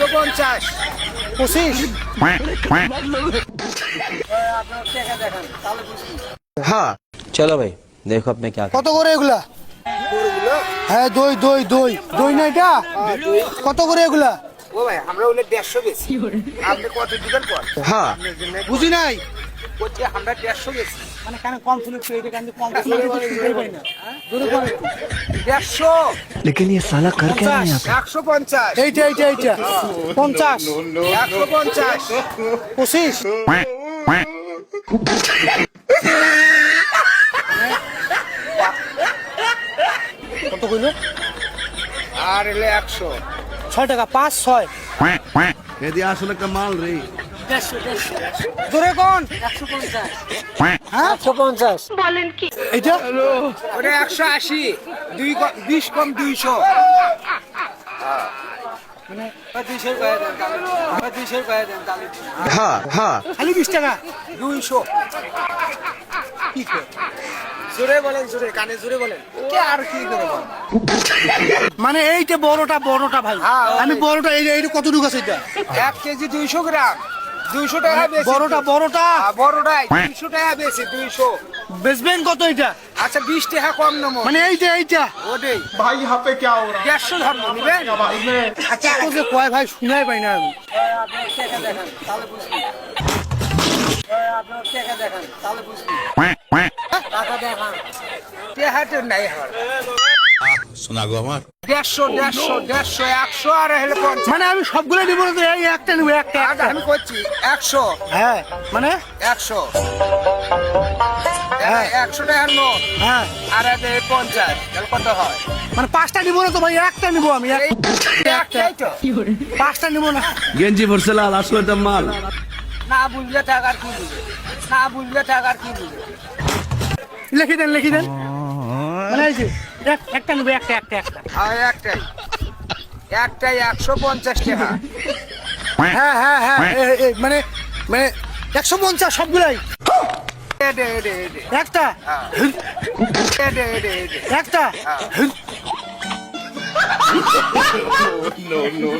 150 25 हाँ चलो भाई देखो अब मैं क्या কত করে এগুলা? গরুগুলো হ্যাঁ দই দই দই দই না এটা কত করে এগুলা? ও ভাই আমরা ওগুলো 150 বেশি আপনি কত দিবেন কর हाँ বুঝি নাই বলছি আমরা 150 বেশি মানে কেন কম শুনে এটা কেন কম শুনে পাই না দূরে কম 150 लेकिन ये साला कर क्या रहा है यहाँ 150 এইটা এইটা এইটা 50 150 25 কত কইলো? আর এলে 100 6 টাকা 5 6 यदि আসলে একটা মাল রে দূরে কোন 150 হ্যাঁ 150 বলেন কি এইটা ওটা 180 20 কম 200 মানে 200 করে দেন তাহলে 200 করে দেন তাহলে हाँ हाँ খালি 20 টাকা 200 কি করে? জোরে বলেন জোরে কানে জোরে বলেন কে আর কি করে বলেন মানে এইটা বড়টা বড়টা ভাই হ্যাঁ, আমি বড়টা এইটা কতটুকু আছে এটা 1 কেজি 200 গ্রাম 200 টাকা বেশি বড়টা বড়টা বড়টাই 200 টাকা বেশি 200 বেচবেন কত এটা? আচ্ছা 20 টাকা কম নামো মানে এইটা এইটা ওটাই ভাই यहाँ पे क्या हो रहा है 150 ধর্ম নিবেন আচ্ছা তো যে কয় ভাই শুনাই পাই না আমি আপনার টাকা দেখান তাহলে বুঝবি আপনার টাকা দেখান তাহলে বুঝবি টাকা দেখান টাকাতে নাই আমার শোনা গো আমার 150 100 আর হলে 50 মানে আমি সবগুলো নিব না তো এই একটা নিব একটা একটা আমি করছি 100 হ্যাঁ মানে 100 হ্যাঁ 100 টাকার নোট হ্যাঁ আর এতে 50 তাহলে কত হয় মানে পাঁচটা নিব না তো ভাই একটা নিব আমি এই একটাই তো পাঁচটা নিব না গেঞ্জি ভরছে লাল আসলে একটা মাল না বুঝলে টাকার কি বুঝে না বুঝলে টাকার কি বুঝে লিখে দেন মানে এই যে একটা নিব একটা একটা একটা আর একটাই 150 টাকা হ্যাঁ হ্যাঁ হ্যাঁ মানে মানে 150 সবগুলাই এডে একটা এডে একটা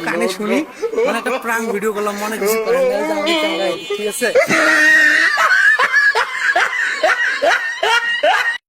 কানে শুনি মানে একটা প্রাং ভিডিও করলাম মনে কিছু করেন না, এই যে আমাদের ক্যামেরায়, ঠিক আছে